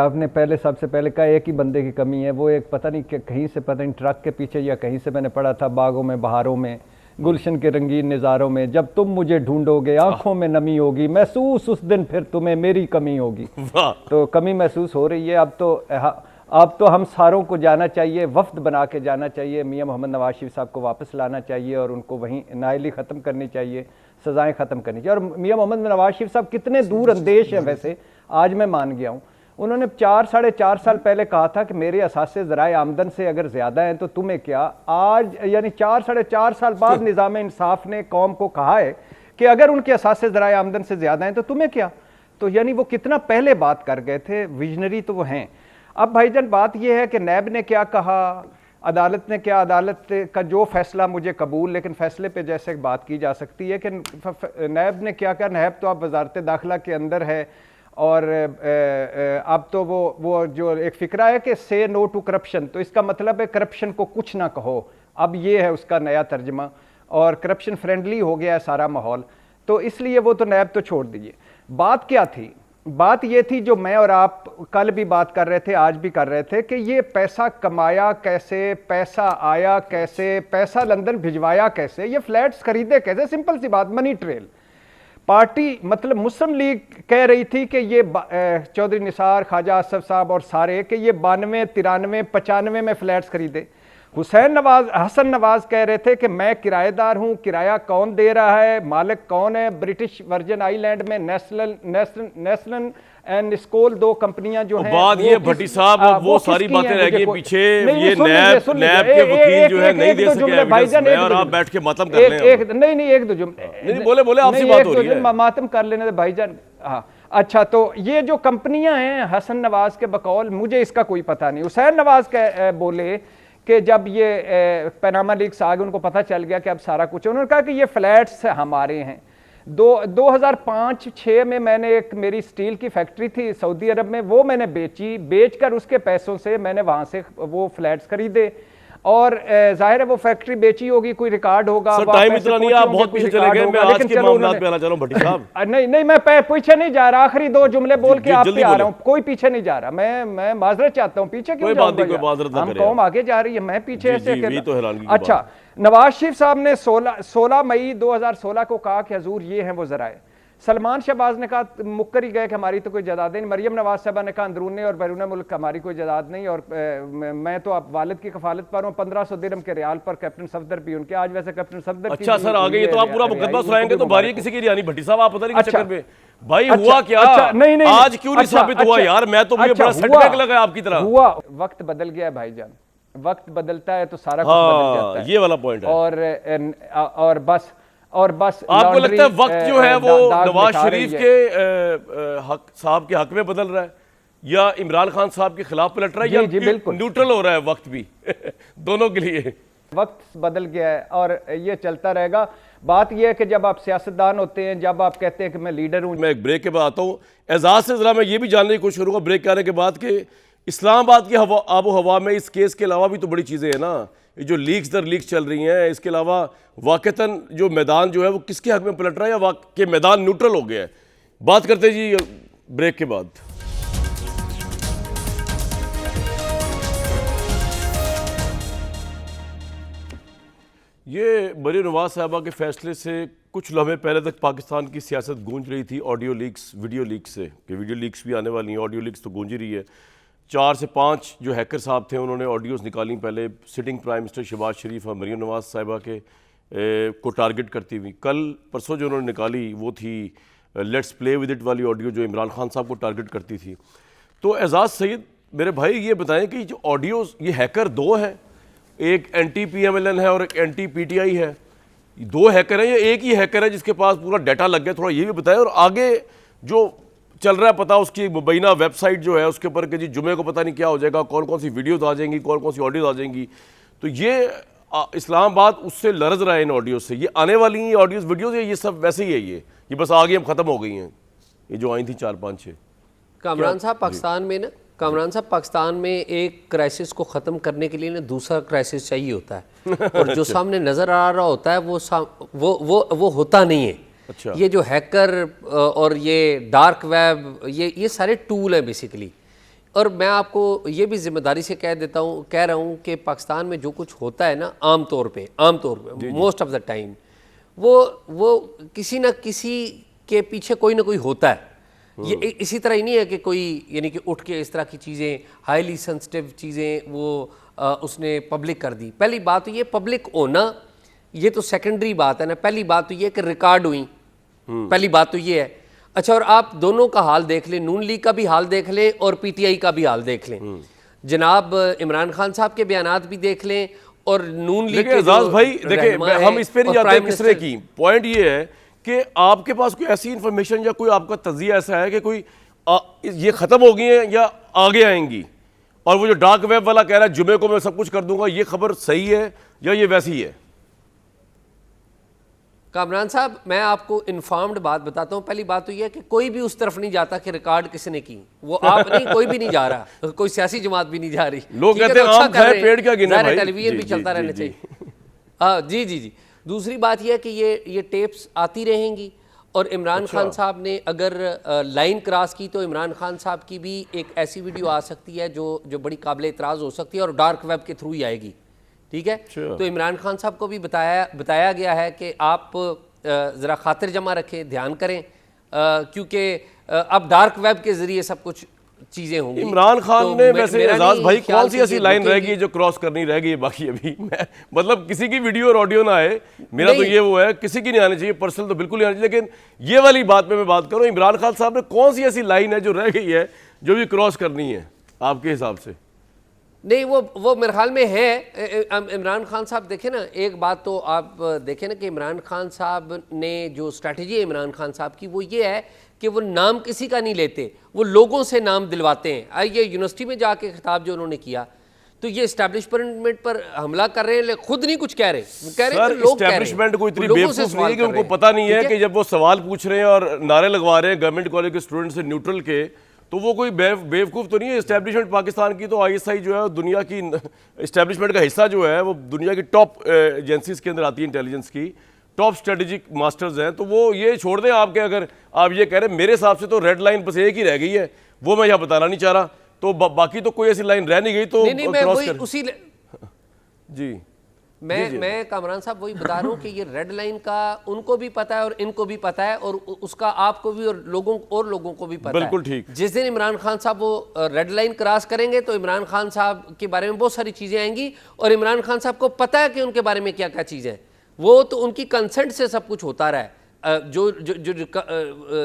आपने पहले सबसे पहले कहा एक ही बंदे की कमी है, वो एक पता नहीं कहीं से, पता नहीं ट्रक के पीछे या कहीं से मैंने पढ़ा था, बागों में बहारों में गुलशन के रंगीन नज़ारों में जब तुम मुझे ढूंढोगे आंखों में नमी होगी, महसूस उस दिन फिर तुम्हें मेरी कमी होगी। तो कमी महसूस हो रही है। अब तो हम सारों को जाना चाहिए, वफ्द बना के जाना चाहिए, मियां मोहम्मद नवाज शरीफ साहब को वापस लाना चाहिए और उनको वहीं नाइली ख़त्म करनी चाहिए, सज़ाएं ख़त्म करनी चाहिए। और मियां मोहम्मद नवाज शरीफ साहब कितने दूर अंदेश हैं वैसे, आज मैं मान गया हूँ। उन्होंने 4-4.5 साल पहले कहा था कि मेरे असासे ज़राए आमदन से अगर ज़्यादा हैं तो तुम्हें क्या। आज यानी 4-4.5 साल बाद निज़ाम इंसाफ ने कौम को कहा है कि अगर उनके असासे ज़राए आमदन से ज़्यादा हैं तो तुम्हें क्या। तो यानी वो कितना पहले बात कर गए थे, विजनरी तो वो हैं। अब भाईजान बात यह है कि नैब ने क्या कहा, अदालत ने क्या, अदालत का जो फैसला मुझे कबूल, लेकिन फैसले पे जैसे बात की जा सकती है कि नैब ने क्या कहा। नैब तो अब वजारत दाखिला के अंदर है, और अब तो वो जो एक फ़िक्रा है कि से नो टू करप्शन, तो इसका मतलब है करप्शन को कुछ ना कहो। अब ये है उसका नया तर्जमा, और करप्शन फ्रेंडली हो गया है सारा माहौल, तो इसलिए वो तो नैब तो छोड़ दीजिए। बात क्या थी, बात ये थी जो मैं और आप कल भी बात कर रहे थे, आज भी कर रहे थे, कि ये पैसा कमाया कैसे, पैसा आया कैसे, पैसा लंदन भिजवाया कैसे, ये फ्लैट्स खरीदे कैसे, सिंपल सी बात, मनी ट्रेल। पार्टी मतलब मुस्लिम लीग कह रही थी कि ये चौधरी निसार, ख्वाजा आसफ साहब और सारे कि ये 92, 93, 95 में फ्लैट्स खरीदे। हसन नवाज कह रहे थे कि मैं किराएदार हूं, किराया कौन दे रहा है, मालिक कौन है। ब्रिटिश वर्जिन आइलैंड में नेशनल एंड स्कोल 2 कंपनियां जो हैं, बात ये भट्टी साहब वो सारी बातें रह गई पीछे। ये नैब के वकील जो है नहीं दे सके एविडेंस, और आप बैठ के मातम कर लें। नहीं एक दो जुमले नहीं बोले आपसे बात हो रही है, मातम कर लेने दे भाईजान। हाँ अच्छा, तो ये जो कंपनियां हैं हसन नवाज के बकौल, मुझे इसका कोई पता नहीं। हुसैन नवाज के बोले कि जब ये पनामा लीक्स आ गए, उनको पता चल गया कि अब सारा कुछ है, उन्होंने कहा कि ये फ्लैट्स हमारे हैं। 2005-6 में मैंने एक मेरी स्टील की फैक्ट्री थी सऊदी अरब में, वो मैंने बेचकर उसके पैसों से मैंने वहाँ से वो फ्लैट्स खरीदे। और जाहिर है वो फैक्ट्री बेची होगी, कोई रिकॉर्ड होगा। सर टाइम इतना नहीं है, आप बहुत पीछे चले गए। मैं आज के मामलात पे आना चाह रहा हूं भट्टी साहब। नहीं मैं पीछे नहीं जा रहा, आखिरी 2 जुमले बोल के आप पे आ रहा हूं। कोई पीछे नहीं जा रहा, मैं माजरत चाहता हूं। पीछे क्यों जाऊंगा? हम कौम आगे जा रही है, मैं पीछे ऐसे। अच्छा, नवाज शरीफ साहब ने 16 मई 2016 को कहा कि हजूर ये हैं वो जराए। सलमान शहबाज ने कहा, मुक्कर ही गए कि हमारी तो कोई जायदाद नहीं। मरियम नवाज साहबा ने कहा अंदरूनी और बैरून मुल्क हमारी कोई जायदाद नहीं, और मैं तो अब वालिद की कफालत पर हूँ। 1500 दिरहम के रियाल पर कैप्टन सफदर भी उनके, आज वैसे कैप्टन सफदर। अच्छा सर आ गए तो आप पूरा मुकदमा सुनाएंगे तो बारी किसी की रियानी भट्टी साहब, आप पता नहीं किस चक्कर में भाई हुआ क्या? नहीं आज क्यों नहीं साबित हुआ यार? मैं तो मुझे बड़ा सेटबैक लगा आपकी तरह। हुआ, वक्त बदल गया भाईजान, वक्त बदलता है तो सारा कुछ बदल जाता है, ये वाला पॉइंट है। और बस आपको लगता है वक्त जो है वो नवाज शरीफ के हक साहब के हक में बदल रहा है, या इमरान खान साहब के खिलाफ पलट रहा है, या न्यूट्रल हो रहा है वक्त भी? दोनों के लिए वक्त बदल गया है और ये चलता रहेगा। बात यह है कि जब आप सियासतदान होते हैं, जब आप कहते हैं कि मैं लीडर हूं। मैं एक ब्रेक के बाद आता हूँ। एजाज से जरा मैं ये भी जानने की कोशिश करूँगा ब्रेक के आने के बाद कि इस्लामाबाद की आबो हवा में इस केस के अलावा भी तो बड़ी चीज़ें हैं ना, ये जो लीक्स दर लीक्स चल रही हैं। इसके अलावा वाकईतन जो मैदान जो है वो किसके हक में पलट रहा है, या वाकई मैदान न्यूट्रल हो गया है? बात करते जी ब्रेक के बाद। ये मरियम नवाज साहबा के फैसले से कुछ लम्हे पहले तक पाकिस्तान की सियासत गूंज रही थी ऑडियो लीक्स, वीडियो लीक्स से, कि वीडियो लीक्स भी आने वाली हैं। ऑडियो लीक्स तो गूंज ही रही है। 4 से 5 जो हैकर साहब थे उन्होंने ऑडियोज़ निकाली, पहले सिटिंग प्राइम मिनिस्टर शहबाज शरीफ और मरियम नवाज साहिबा के को टारगेट करती हुई। कल परसों जो उन्होंने निकाली वो थी लेट्स प्ले विद इट वाली ऑडियो, जो इमरान खान साहब को टारगेट करती थी। तो एजाज सईद मेरे भाई ये बताएं कि जो ऑडियोज़, ये हैकर 2 हैं, एक एंटी PMLN है और एक एंटी PTI है। 2 हैकर हैं या एक ही हैकर है जिसके पास पूरा डाटा लग गया? थोड़ा ये भी बताएं। और आगे जो चल रहा है पता, उसकी मुबैना वेबसाइट जो है उसके ऊपर कि जी जुमे को पता नहीं क्या हो जाएगा, कौन कौन सी वीडियोज़ आ जाएंगी, कौन कौन सी ऑडियोज़ आ जाएंगी। तो ये इस्लामाबाद उससे लरज रहा है इन ऑडियोज़ से। ये आने वाली हैं ऑडियोज़ वीडियोज़, या ये सब वैसे ही है? ये बस आगे हम ख़त्म हो गई हैं, ये जो आई थी 4-5-6? कामरान साहब पाकिस्तान में एक क्राइसिस को ख़त्म करने के लिए ना दूसरा क्राइसिस चाहिए होता है और जो सामने नज़र आ रहा होता है वो होता नहीं है। अच्छा। ये जो हैकर और ये डार्क वेब, ये सारे टूल हैं बेसिकली। और मैं आपको ये भी जिम्मेदारी से कह रहा हूँ कि पाकिस्तान में जो कुछ होता है ना, आम तौर पे मोस्ट ऑफ द टाइम वो किसी न किसी के पीछे कोई ना कोई होता है। ये इसी तरह ही नहीं है कि कोई यानी कि उठ के इस तरह की चीज़ें, हाईली सेंसिटिव चीज़ें वो उसने पब्लिक कर दी। पहली बात तो ये पब्लिक होना, ये तो सेकेंडरी बात है ना। पहली बात तो ये कि रिकॉर्ड हुई, पहली बात तो ये है। अच्छा, और आप दोनों का हाल देख लें, नून लीग का भी हाल देख लें और PTI का भी हाल देख लें। जनाब इमरान खान साहब के बयानात भी देख लें और नून लीग के भाई देखिए, हम इस पे नहीं जाते किसने की। पॉइंट ये है कि आपके पास कोई ऐसी इंफॉर्मेशन या कोई आपका तज्जिया ऐसा है कि कोई ये ख़त्म हो गई हैं या आगे आएंगी, और वो जो डार्क वेब वाला कह रहा है जुमे को मैं सब कुछ कर दूंगा, ये खबर सही है या ये वैसी है? कामरान साहब, मैं आपको इन्फॉर्म्ड बात बताता हूँ। पहली बात तो यह है कि कोई भी उस तरफ नहीं जाता कि रिकॉर्ड किसने की, वो आप नहीं, कोई भी नहीं जा रहा, कोई सियासी जमात भी नहीं जा रही। लोग कहते हैं आम खाए पेड़ क्या गिने भाई, टेलीविजन भी चलता रहना चाहिए। हाँ जी। दूसरी बात यह है कि ये टेप्स आती रहेंगी, और इमरान खान साहब ने अगर लाइन क्रॉस की तो इमरान खान साहब की भी एक ऐसी वीडियो आ सकती है जो बड़ी काबिल इतराज़ हो सकती है और डार्क वेब के थ्रू ही आएगी। ठीक है, तो इमरान खान साहब को भी बताया गया है कि आप ज़रा खातिर जमा रखें, ध्यान करें, क्योंकि अब डार्क वेब के ज़रिए सब कुछ चीज़ें होंगी। इमरान खान तो ने वैसे मेरा एजाज नहीं भाई ख्याल कौन सी कि ऐसी ये लाइन रह रुकेगी। गई जो क्रॉस करनी रह गई है बाकी अभी मतलब किसी की वीडियो और ऑडियो ना आए, मेरा तो नहीं। ये वो है, किसी की नहीं आनी चाहिए, पर्सनल तो बिल्कुल नहीं आनी चाहिए, लेकिन ये वाली बात पे मैं बात करूं, इमरान खान साहब ने कौन सी ऐसी लाइन है जो रह गई है जो भी क्रॉस करनी है आपके हिसाब से? नहीं, वो मेरे ख्याल में है। इमरान खान साहब देखें ना, एक बात तो आप देखें ना कि इमरान खान साहब ने जो स्ट्रैटेजी है इमरान खान साहब की, वो ये है कि वो नाम किसी का नहीं लेते, वो लोगों से नाम दिलवाते हैं। ये यूनिवर्सिटी में जाके खिताब जो उन्होंने किया, तो ये इस्टेब्लिशमेंट पर हमला कर रहे हैं, लेकिन खुद नहीं कुछ कह रहे, वो कह रहे हैं सर कि लोग कह रहे हैं। इस्टेब्लिशमेंट को इतनी वो लोगों से बेवकूफ नहीं सवाल है कि कर उनको रहे हैं। पता नहीं है ठीक कि जब वो सवाल पूछ रहे हैं और नारे लगवा रहे हैं गवर्नमेंट कॉलेज के स्टूडेंट से न्यूट्रल के, तो वो कोई बेवकूफ़ तो नहीं है। इस्टेब्लिशमेंट पाकिस्तान की तो आईएसआई जो है दुनिया की इस्टेब्लिशमेंट का हिस्सा जो है वो दुनिया की टॉप एजेंसीज के अंदर आती है, इंटेलिजेंस की टॉप स्ट्रेटेजिक मास्टर्स हैं। तो वो ये छोड़ दें आपके, अगर आप ये कह रहे हैं, मेरे हिसाब से तो रेड लाइन बस एक ही रह गई है, वो मैं यहाँ बताना नहीं चाह रहा, तो बाकी तो कोई ऐसी लाइन रह नहीं गई तो नहीं, मैं क्रॉस वही कर उसी जी। मैं कामरान साहब वही बता रहा हूँ कि ये रेड लाइन का उनको भी पता है और इनको भी पता है, और उसका आपको भी और लोगों को भी पता बिल्कुल है। ठीक। जिस दिन इमरान खान साहब वो रेड लाइन क्रॉस करेंगे तो इमरान खान साहब के बारे में बहुत सारी चीज़ें आएंगी, और इमरान खान साहब को पता है कि उनके बारे में क्या क्या चीज़ें हैं। वो तो उनकी कंसेंट से सब कुछ होता रहा है।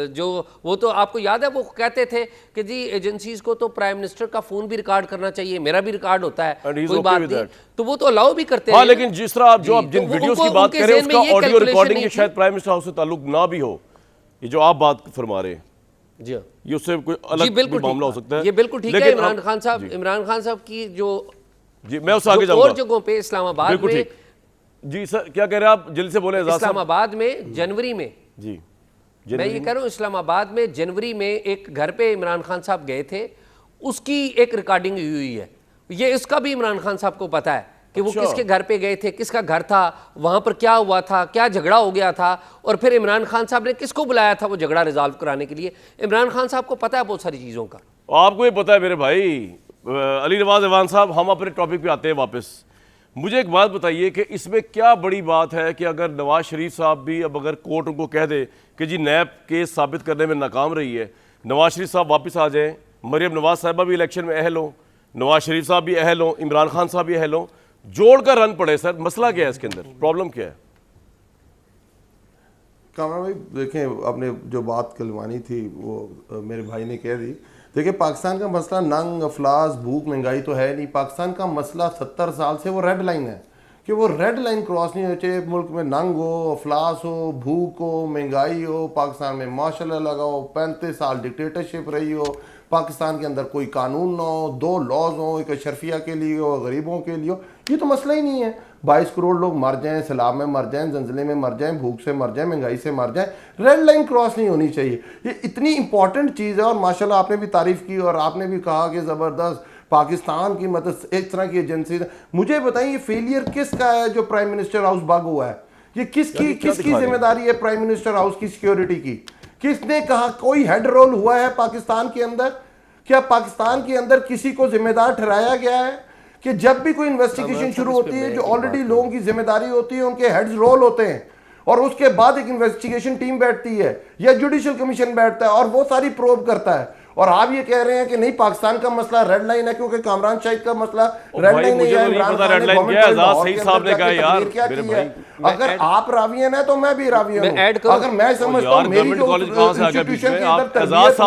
जो वो तो आपको याद है, वो कहते थे कि जी एजेंसीज को तो प्राइम मिनिस्टर का फोन भी रिकॉर्ड करना चाहिए, मेरा भी रिकॉर्ड होता है, And he's कोई okay बात with नहीं, that. तो वो तो अलाउ भी करते हाँ, हैं। लेकिन जिस तरह आप जो आप जी, जिन तो वीडियोस उनको- की बात उनके कर रहे हैं ज़हन में उसका ये ऑडियो calculation रिकॉर्डिंग नहीं ये थी। शायद प्राइम मिनिस्टर हाउस से ताल्लुक ना भी हो, ये जो आप बात फरमा रहे हैं, जी हाँ। ये उससे कोई जी अलग बिल्कुल भी मामला हो ठीक सकता है। ये बिल्कुल ठीक है। लेकिन इमरान हम- खान साहब जी, इमरान खान साहब की जो जी मैं उससे आगे जो और जाऊंगा। जगहों पे इस्लामाबाद बिल्कुल में ठीक। जी सर, क्या कह रहे हैं आप, जल्दी से बोले एजाज साहब। इस्लामाबाद में जनवरी में जी मैं ये कह रहा हूँ, इस्लामाबाद में जनवरी में एक घर पे इमरान खान साहब गए थे, उसकी एक रिकॉर्डिंग हुई है। ये इसका भी इमरान खान साहब को पता है कि वो अच्छा। किसके घर पे गए थे, किसका घर था, वहां पर क्या हुआ था, क्या झगड़ा हो गया था, और फिर इमरान खान साहब ने किसको बुलाया था वो झगड़ा रिजॉल्व कराने के लिए। इमरान खान साहब को पता है बहुत सारी चीज़ों का। आपको ये पता है मेरे भाई अली नवाज अवान साहब, हम अपने टॉपिक पे आते हैं वापस। मुझे एक बात बताइए कि इसमें क्या बड़ी बात है कि अगर नवाज शरीफ साहब भी अब अगर कोर्ट उनको कह दे कि जी नैब केस साबित करने में नाकाम रही है, नवाज शरीफ साहब वापस आ जाएं, मरियम नवाज साहिबा भी इलेक्शन में अहल हो, नवाज शरीफ साहब भी अहल हो, इमरान खान साहब भी अहल हो, जोड़ कर रन पड़े, सर मसला क्या है इसके अंदर, प्रॉब्लम क्या है? कामरा भाई देखें, आपने जो बात कलवानी थी वो मेरे भाई ने कह दी। देखिए, पाकिस्तान का मसला नंग अफलास भूख महंगाई तो है नहीं। पाकिस्तान का मसला 70 साल से वो रेड लाइन है कि वो रेड लाइन क्रॉस नहीं हो चाहिए। मुल्क में नंग हो, अफलास हो, भूख हो, महंगाई हो, पाकिस्तान में माशाल्लाह लगाओ 35 साल डिक्टेटरशिप रही हो, पाकिस्तान के अंदर कोई कानून ना हो, 2 लॉज हो, एक अशरफिया के लिए हो, गरीबों के लिए हो, ये तो मसला ही नहीं है। 22 करोड़ लोग मर जाएं, सैलाब में मर जाएं, जंजले में मर जाएं, भूख से मर जाएं, महंगाई से मर जाएं, रेड लाइन क्रॉस नहीं होनी चाहिए। ये इतनी इंपॉर्टेंट चीज़ है। और माशाल्लाह आपने भी तारीफ़ की और आपने भी कहा कि ज़बरदस्त पाकिस्तान की मतलब एक तरह की एजेंसी। मुझे बताइए, फेलियर किसका है जो प्राइम मिनिस्टर हाउस भाग हुआ है? ये किसकी जिम्मेदारी है प्राइम मिनिस्टर हाउस की सिक्योरिटी की? किसने कहा? कोई हेड रोल हुआ है पाकिस्तान के अंदर? क्या पाकिस्तान के अंदर किसी को जिम्मेदार ठहराया गया है कि जब भी कोई इन्वेस्टिगेशन शुरू होती है, जो ऑलरेडी लोगों की जिम्मेदारी होती है, उनके हेड्स रोल होते हैं, और उसके बाद एक इन्वेस्टिगेशन टीम बैठती है या जुडिशियल कमीशन बैठता है और वो सारी प्रोब करता है। और आप ये कह रहे हैं कि नहीं, पाकिस्तान का मसला रेड लाइन है क्योंकि कामरान शाहिद का मसला रेड लाइन नहीं है। इमरान खान ने गवर्नमेंट क्या की है? अगर आप रावियन है तो मैं भी रावियन हूं। अगर मैं समझता हूं मेरी जो इंस्टीट्यूशन के अंदर तरबियत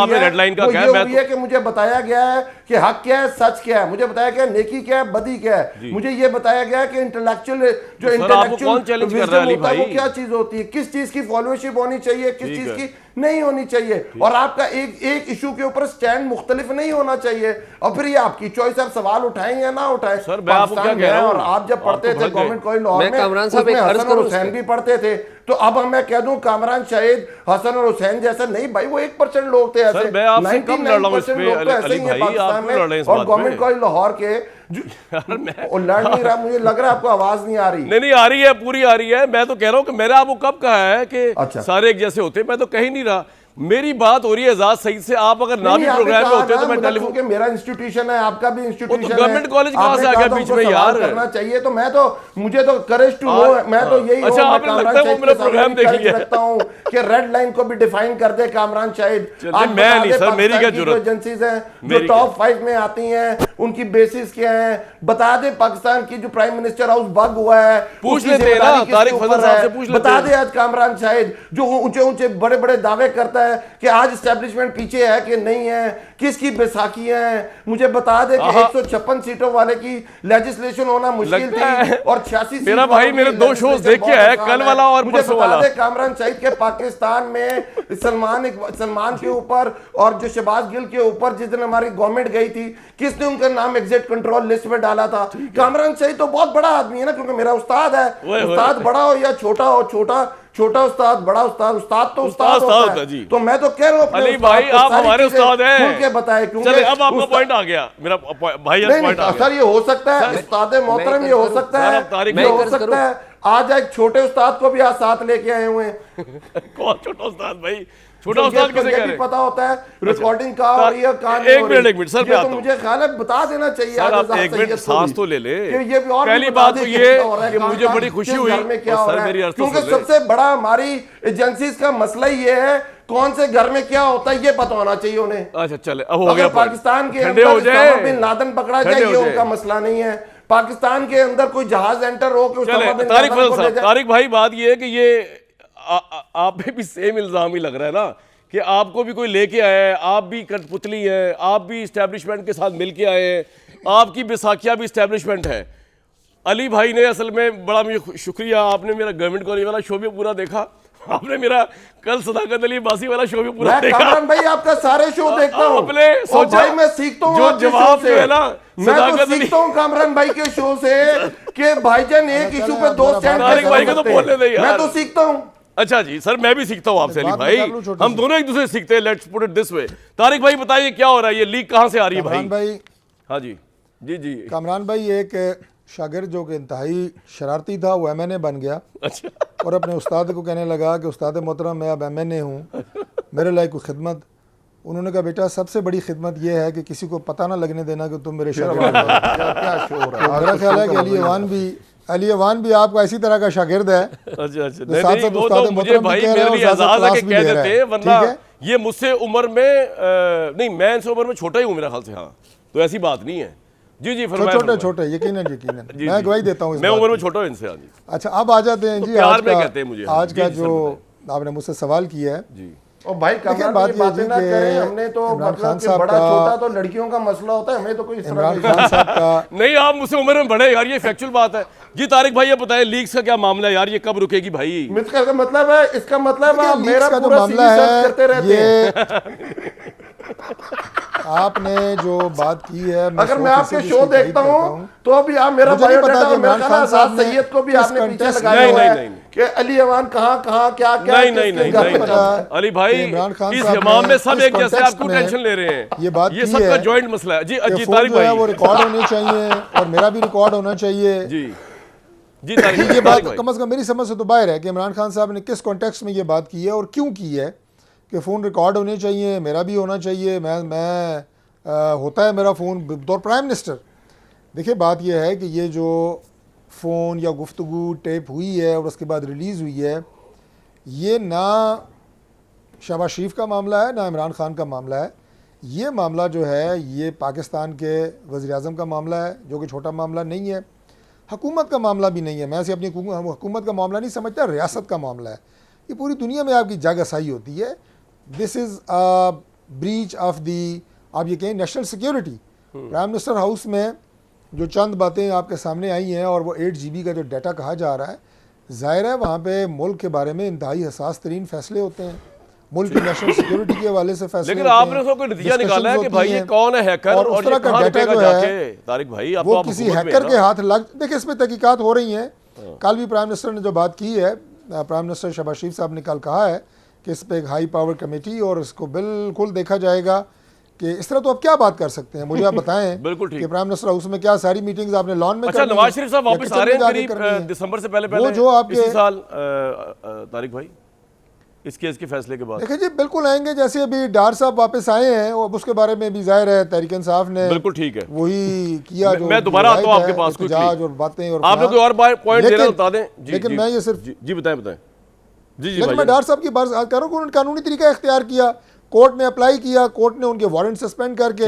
हुई है कि मुझे बताया गया है कि हक क्या है, सच क्या है, मुझे बताया गया नेकी क्या है, बदी क्या है, मुझे ये बताया गया कि इंटेलेक्चुअल जो इंटेलेक्चुअल वो क्या चीज होती है, किस चीज की फॉलोअरशिप होनी चाहिए, किस चीज की नहीं होनी चाहिए, और आपका एक इशू के ऊपर स्टैंड मुख्तलिफ नहीं होना चाहिए। और फिर ये आपकी चॉइस, आप सवाल उठाएं या ना उठाएं। सर मैं आपको क्या कह रहा हूं, और आप जब पढ़ते थे गवर्नमेंट कॉलेज लाहौर में, कामरान साहब एक अर्ज हसन और हुसैन भी पढ़ते थे, तो अब मैं कह दूं कामरान शाहिद, हसन और हुसैन जैसा नहीं भाई, वो 1% लोग थे ऐसे। सर मैं आपसे कम लड़ रहा हूं इस पे अली भाई, आप क्यों लड़ रहे हैं इस बात पे? और गवर्नमेंट कॉलेज लाहौर के और लड़ नहीं रहा, मुझे लग रहा है आपको आवाज नहीं आ रही। नहीं आ रही है, पूरी आ रही है। मैं तो कह रहा हूं कि मैंने आपको कब कहा है कि अच्छा। सारे एक जैसे होते, मैं तो कह ही नहीं रहा। मेरी बात हो रही है एजाज सईद से, आप अगर ना भी नहीं, आपने प्रोग्राम में कहा होते ना, तो मैं मतलब टेलीफोन क्योंकि मेरा इंस्टीट्यूशन है, आपका भी इंस्टीट्यूशन है, गवर्नमेंट कॉलेज कहाँ से आ गया बीच में यार? करना चाहिए, तो मैं तो मुझे तो करेज टू नो, मैं तो यही अच्छा, आपने लगता है वो मेरा प्रोग्राम देख लिया रखता हूँ कि रेड लाइन को भी डिफाइन कर दे कामरान शाहिद। चलिए, मैं नहीं सर, मेरी क्या जरूरत? एजेंसीज हैं जो टॉप 5 में आती हैं, उनकी बेसिस क्या है बता दे। पाकिस्तान की जो प्राइम मिनिस्टर हाउस बग हुआ है, पूछ लेते हैं ना, तारिक फजल साहब से पूछ लेते बता हैं। दे आज कामरान शाहिद जो ऊंचे ऊंचे बड़े बड़े दावे करता है कि आज एस्टेब्लिशमेंट पीछे है कि नहीं है, किसकी बैसाखियां हैं, मुझे बता दे कि 156 सीटों वाले की लेजिस्लेशन होना मुश्किल लगता है थी और 86 मेरा भाई मेरे 2 शोज देख के है, कल वाला और परसों वाला। मुझे बता दे कामरान शाहिद के पाकिस्तान में सलमान के ऊपर और जो शहबाज गिल के ऊपर जिस दिन हमारी गवर्नमेंट गई थी, किसने उनका नाम एग्जिट कंट्रोल लिस्ट में डाला था? कामरान शाहिद तो बहुत बड़ा आदमी है ना, क्योंकि मेरा उस्ताद है। उस्ताद बड़ा हो या छोटा हो, छोटा उस्ताद, बड़ा उस्ताद, उस्ताद तो उस्ताद होता है। जी। तो मैं तो कह रहा हूं अपने अली उस्ताद भाई को आप सारी हमारे चीजें उस्ताद हैं, खुल के बताएं, क्योंकि चलिए अब आपका पॉइंट आ गया, मेरा भाई नहीं पॉइंट आ नहीं गया। सर, ये हो सकता है उस्ताद मोहतरम, ये हो सकता सर, है, अब तारिक ये भाई हो कर्ज सकता करूं। है। आज एक छोटे उस्ताद को भी आज साथ लेके आए हुए हैं। कौन छोटा उस्ताद भाई? छोटा जो उस्ताद जिसको किसे ये कह भी रहे? पता होता है रिकॉर्डिंग का और ये कहां एक मिनट सर, मैं आता हूं। मुझे ख्याल है बता देना चाहिए। सर आज आप आजाद एक मिनट सैयद को सांस भी। तो ले ले। कि ये भी और पहली भी बता बात दे तो कि ये क्या हो रहा है, कि कहां मुझे कहां बड़ी खुशी किस हुई, घर में क्या और हो सर रहा मेरी है, अर्ज तो क्योंकि सुन ले। सबसे बड़ा हमारी एजेंसीज का मसला ये है कौन से घर में क्या होता है, ये पता होना चाहिए उन्हें। अच्छा चले, अब हो गया अगर पाकिस्तान के ठंडे अंदर हो उसामा जाए, बिन लादेन पकड़ा जाए, ठंडे हो ये जाए। उनका मसला नहीं है। पाकिस्तान के अंदर कोई जहाज एंटर हो कि उसामा चले बिन तारिक लादेन फजल को ले साहब, जाए। तारिक भाई बात ये है कि ये आप पे भी सेम इल्जाम ही लग रहा है ना कि आपको भी कोई लेके आया है, आप भी कठपुतली हैं, आप भी इस्टेब्लिशमेंट के साथ मिल के आए हैं, आपकी बैसाखियाँ भी इस्टेब्लिशमेंट है। अली भाई ने असल में बड़ा मुझे शुक्रिया, आपने मेरा गवर्नमेंट कॉलेज वाला शो भी पूरा देखा, आपने मेरा कल सदाकत अली बासी वाला शो भी पूरा मैं देखा। कामरान भाई आपका सारे शो देखता हूं आपने और सोचा भाई मैं सीखता हूं जो आपके जवाब शो जो से। है ना, मैं सदाकत तो अली- सीखता हूं कामरान भाई के शो से कि भाईजान एक इशू पे दो स्टैंड तारिक भाई को तो बोलने दे यार। मैं तो सीखता हूं। अच्छा जी सर, मैं भी सीखता हूँ आपसे अली बात भाई, निकाल लूं छोटी हम सी। दोनों एक दूसरे से सीखते हैं। Let's put it this way. Tariq भाई बताइए क्या हो रहा है, ये लीक कहाँ से आ रही है कामरान भाई? भाई हाँ जी जी जी। कामरान भाई एक शागिर्द जो कि इंतहाई शरारती था, वो MNA बन गया अच्छा और अपने उस्ताद को कहने लगा कि उस्ताद मोहतरम मैं अब MNA हूँ, मेरे लायक कोई खिदमत। उन्होंने कहा बेटा सबसे बड़ी खिदमत यह है कि किसी को पता ना लगने देना कि तुम मेरे शागिर्द हो। क्या शो हो रहा है? मेरा ख्याल है कि अली अवान भी आपका इसी तरह का शागिर्द है। अच्छा अच्छा, तो नहीं साथ नहीं, साथ वो उस्ताद तो मुझे मोहतरम भी भाई कह रहे हैं मेरे और लिए साथ साथ एजाज है क्लास कि भी कह ले रहा देते, है। वरना ठीक है? ये मुझसे उम्र में नहीं, मैं इनसे उम्र में छोटा ही हूँ मेरा ख्याल से। हाँ तो ऐसी बात नहीं है। जी जी फरमाइए, छोटे फरमाइए। छोटे यकीनन यकीनन जी, मैं जी। गवाही देता हूँ इस मैं बात उम्र में की। छोटा हूँ इनसे। हाँ जी अच्छा अब आ जाते हैं जी प्यार आज में का कहते हैं मुझे। हाँ, आज जी, का जी, जो आपने मुझसे सवाल किया है जी। और भाई कामरान बात ये ये बातें जी ना कि करें, हमने तो इमरान मतलब खान कि साहब बड़ा का- छोटा तो लड़कियों का मसला होता है, हमें तो कोई इस तरह इमरान का खान साहब का नहीं आप मुझसे उम्र में बड़े यार, ये फैक्चुअल बात है। जी तारिक भाई ये बताएं लीक्स का क्या मामला है यार, ये कब रुकेगी भाई? इसका मतलब है, इसका मतलब आप देखिए, मेरा लीक्स का जो पूरा मामला CV सर्च करते है रहते हैं। ये आपने जो बात की है अगर मैं सोच आपके से शो इसकी तारीफ देखता करता हूँ तो अभी आप मेरा मुझे नहीं पता बायोडाटा कि और मेरा इमरान खाना खान साहब आजाद ने सैयद को भी किस आपने पीछे contest लगाया में- हुआ नहीं, है नहीं, नहीं। कि अली अवान कहाँ कहाँ क्या क्या नहीं किसके नहीं नहीं घर नहीं में पता जाता है। है अली भाई, कि इमरान खान इस साहब हमाम ने में सब इस एक जैसे, context आप क्यों में टेंशन ले रहे हैं? ये बात ये की सबका है जॉइंट मसला है। जी कि जी फोन तारिक जो है भाई। वो रिकॉर्ड होने चाहिए और मेरा भी रिकॉर्ड होना चाहिए। जी जी तारिक ये तारिक बात भाई। कम से कम मेरी समझ से तो बाहर है कि इमरान खान साहब ने किस कॉन्टेक्स्ट में ये बात की है और क्यों की है कि फ़ोन रिकॉर्ड होने चाहिए, मेरा भी होना चाहिए, मैं होता है मेरा फ़ोन बतौर प्राइम मिनिस्टर। देखिए बात यह है कि ये जो फ़ोन या गुफ्तगू टेप हुई है और उसके बाद रिलीज़ हुई है, ये ना शहबाज शरीफ का मामला है ना इमरान खान का मामला है। ये मामला जो है ये पाकिस्तान के वज़ीर-ए-आज़म का मामला है, जो कि छोटा मामला नहीं है। हुकूमत का मामला भी नहीं है, मैं इसे अपनी हुकूमत का मामला नहीं समझता, रियासत का मामला है। ये पूरी दुनिया में आपकी जागसाई होती है। This is a breach of the, आप ये कहें, national security. Prime minister house में जो चंद बातें आपके सामने आई हैं और वो 8 GB का जो डाटा कहा जा रहा है, ज़ाहिर है वहाँ पे मुल्क के बारे में इंतहाई हसास तरीन फैसले होते हैं, मुल्क की नेशनल सिक्योरिटी के हवाले से फैसले लेकिन होते आपने हैं, उसको कोई नतीजा discussions निकाला है कि होती भाई ये हैं। कौन है हैकर और उस और तरह ये का कहाँ डाटा रुकेगा जो जाके? है तारिक भाई आप वो तो आप किसी हुकूमत में हैकर हैं के ना। हाथ लग, देखिए इस पर तहकीकात हो रही हैं। कल भी प्राइम मिनिस्टर ने जो बात की है, प्राइम मिनिस्टर शहबाज शरीफ साहब ने कल कहा है कि इस पर एक हाई पावर कमेटी और इसको बिल्कुल देखा जाएगा कि इस तरह तो अब क्या बात कर सकते हैं। मुझे आप बताएं बिल्कुल ठीक। कि प्राइम मिनिस्टर हाउस में क्या सारी मीटिंग्स आपने लॉन में अच्छा करनी नवाज है शरीफ साहब या वापस किचन आ रहे में हैं जाके करीब करनी है? दिसंबर से पहले वो जो आपके इसी साल तारिक भाई। इस केस के फैसले के बाद? देखिए जी, बिल्कुल आएंगे। जैसे अभी डार साहब वापस आए हैं, अब उसके बारे में भी जाहिर है तहरीक इंसाफ ने बिल्कुल ठीक है, वही किया जो मैं दोबारा आता हूं आपके पास, एहतजाज और बातें और आपने कोई और पॉइंट देना बता दें। लेकिन मैं ये सिर्फ जी बताएं बताएं। जी जी लेकिन मैं डार साहब की बात कर रहा हूँ कि उन्होंने कानूनी तरीका इख्तियार किया, कोर्ट में अप्लाई किया, कोर्ट ने उनके वारंट सस्पेंड करके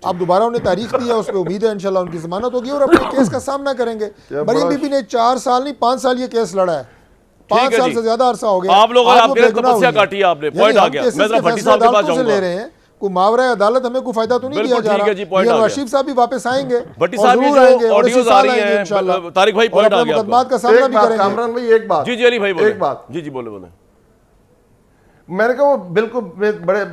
अब दोबारा उन्हें तारीख दी है, उस पर उम्मीद है इंशाल्लाह उनकी जमानत होगी और अपने केस का सामना करेंगे। मरियम बीबी ने 4 साल नहीं 5 साल ये केस लड़ा है, 5 साल से ज्यादा अरसा हो गया। आप लोग तपस्या काटी, आपने पॉइंट आ गया। मैं जरा भट्टी साहब के पास जाऊंगा। ले रहे हैं कोई मावरा अदालत, हमें कोई फायदा तो नहीं दिया जा रहा। रशीद साहब भी वापस आएंगे, भट्टी साहब की जो ऑडियोज आ रही हैं इंशाल्लाह। तारिक भाई पॉइंट आ गया, मुकदमात का सामना भी करेंगे। कामरान भाई एक बात, जी जी अली भाई बोले, एक बात, जी जी बोले बोले। मैंने कहा वो बिल्कुल बड़े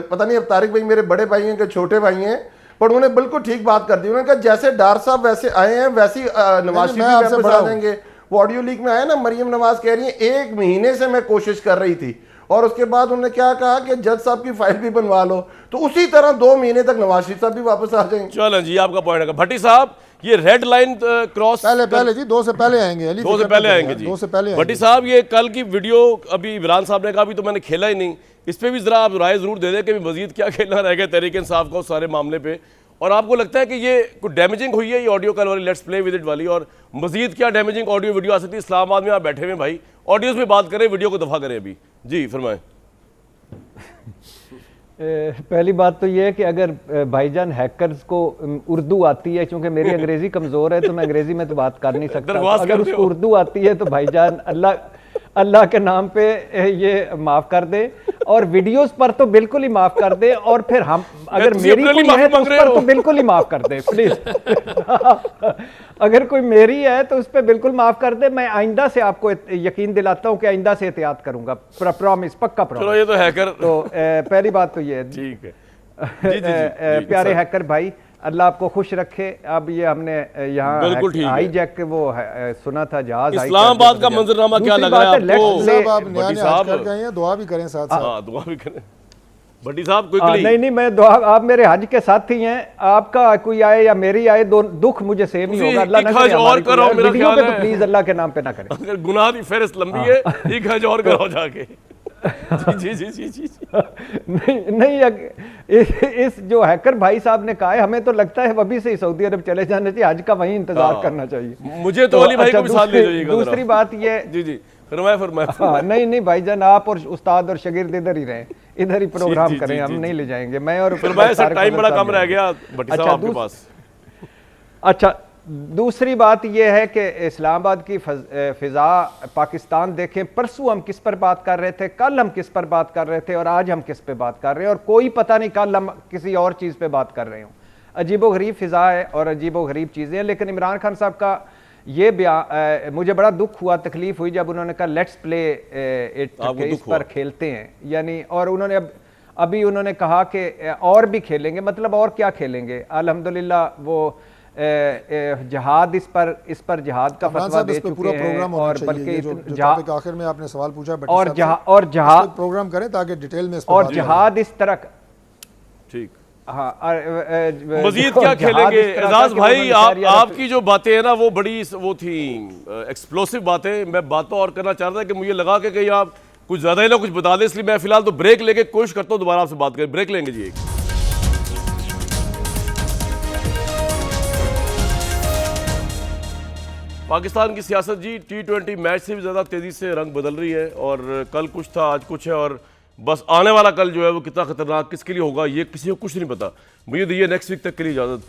पता नहीं अब तारिक भाई मेरे बड़े भाई हैं कि छोटे भाई हैं, पर उन्होंने बिल्कुल ठीक बात कर दी। उन्होंने कहा जैसे डार साहब वैसे आए हैं वैसी नवाज शरीफ भी वापस आ जाएंगे। वो ऑडियो लीक में आया ना, मरियम नवाज कह रही है 1 महीने से मैं कोशिश कर रही थी, और उसके बाद उन्होंने क्या कहा कि जज साहब की फाइल भी बनवा लो, तो उसी तरह 2 महीने तक नवाज शरीफ साहब भी वापस आ जाएंगे। चलो जी, आपका पॉइंट है। भट्टी साहब ये रेड लाइन क्रॉस पहले जी 2 से पहले आएंगे, 2 से पहले आएंगे जी, 2 से पहले। भट्टी साहब ये कल की वीडियो अभी इमरान साहब ने कहा, अभी तो मैंने खेला ही नहीं, इस पे भी जरा आप राय जरूर दे दें कि मजीद क्या खेलना रह गया तहरीक इंसाफ का उस सारे मामले पे, और आपको लगता है कि ये कुछ डैमेजिंग हुई है ये ऑडियो कल वाली लेट्स प्ले विद इट वाली, और मजीद क्या डैमेजिंग ऑडियो वीडियो आ सकती है? इस्लामाबाद में आप बैठे हुए भाई, ऑडियोज में बात करें, वीडियो को दफा करें अभी। जी फरमाएं। पहली बात तो ये है कि अगर भाईजान हैकर्स को उर्दू आती है, क्योंकि मेरी अंग्रेजी कमज़ोर है तो मैं अंग्रेजी में तो बात कर नहीं सकता, तो अगर उसको उर्दू आती है तो भाईजान अल्लाह के नाम पे ये माफ़ कर दे, और वीडियोस पर तो बिल्कुल ही माफ़ कर दे, और फिर हम अगर मेरी कोई है तो उस पर तो बिल्कुल ही माफ़ कर दे प्लीज़। अगर कोई मेरी है तो उस पर बिल्कुल माफ़ कर दे। मैं आइंदा से आपको यकीन दिलाता हूँ कि आइंदा से एहतियात करूँगा, प्रॉमिस, पक्का प्रॉमिस। चलो ये तो हैकर, तो पहली बात तो ये ठीक है। प्यारे हैकर भाई, अल्लाह आपको खुश रखे। अब ये हमने यहाँ हाई जैक वो सुना था जहाज, इस्लामाबाद का मंजरनामा क्या लग रहा है आपको? दुआ भी करें साथ साथ। दुआ भी करें भट्टी साहब क्विकली। नहीं मैं दुआ, आप मेरे हज के साथी हैं, आपका कोई आए या मेरी आए, दुख मुझे सेम ही होगा। अल्लाह ना करे और करो, मेरा ख्याल है तो प्लीज अल्लाह के नाम पे ना करें। अगर गुनाह की फेहरिस्त लंबी है, एक हज और करो जाके। जी जी जी जी नहीं, इस जो हैकर भाई साहब ने कहा है, हमें तो लगता है अभी से ही सऊदी अरब चले जाना चाहिए, हज का वहीं इंतजार करना चाहिए। मुझे तो अली भाई को भी साथ ले जाइएगा। दूसरी बात ये, जी जी फरमाए। हाँ, नहीं भाईजान, आप और उस्ताद और शागिर्द इधर ही रहें, इधर ही प्रोग्राम करें, हम नहीं ले जाएंगे। मैं और टाइम बड़ा कम रह गया भट्टी साहब आपके पास। अच्छा, दूसरी बात यह है कि इस्लामाबाद की फ़िज़ा, पाकिस्तान देखें, परसों हम किस पर बात कर रहे थे, कल हम किस पर बात कर रहे थे, और आज हम किस पे बात कर रहे हैं, और कोई पता नहीं कल हम किसी और चीज़ पे बात कर रहे हो। अजीबो गरीब फ़िज़ा है और अजीबो गरीब चीज़ें हैं। लेकिन इमरान खान साहब का ये बयान, मुझे बड़ा दुख हुआ, तकलीफ़ हुई जब उन्होंने कहा लेट्स प्ले इट, इस पर खेलते हैं, यानी, और उन्होंने अभी उन्होंने कहा कि और भी खेलेंगे, मतलब और क्या खेलेंगे? अल्हम्दुलिल्लाह वो जहाद, इस पर जहाद का फतवा दे चुके हैं, और बल्कि आखिर में आपने सवाल पूछा, और जहाद प्रोग्राम करें ताकि डिटेल में, और जहाद इस तरह, ठीक, हाँ, मजीद क्या खेलेंगे? एजाज भाई, आपकी जो बातें हैं ना वो बड़ी वो थी एक्सप्लोसिव बातें। मैं बात तो और करना चाह रहा था कि मुझे लगा कि कहीं आप कुछ ज्यादा ही ना कुछ बता दें, इसलिए मैं फिलहाल तो ब्रेक लेके कोशिश करता हूँ दोबारा आपसे बात करें। ब्रेक लेंगे जी। पाकिस्तान की सियासत जी T20 मैच से भी ज़्यादा तेज़ी से रंग बदल रही है, और कल कुछ था आज कुछ है, और बस आने वाला कल जो है वो कितना खतरनाक किसके लिए होगा ये किसी को कुछ नहीं पता। मुझे दीजिए नेक्स्ट वीक तक के लिए इजाज़त।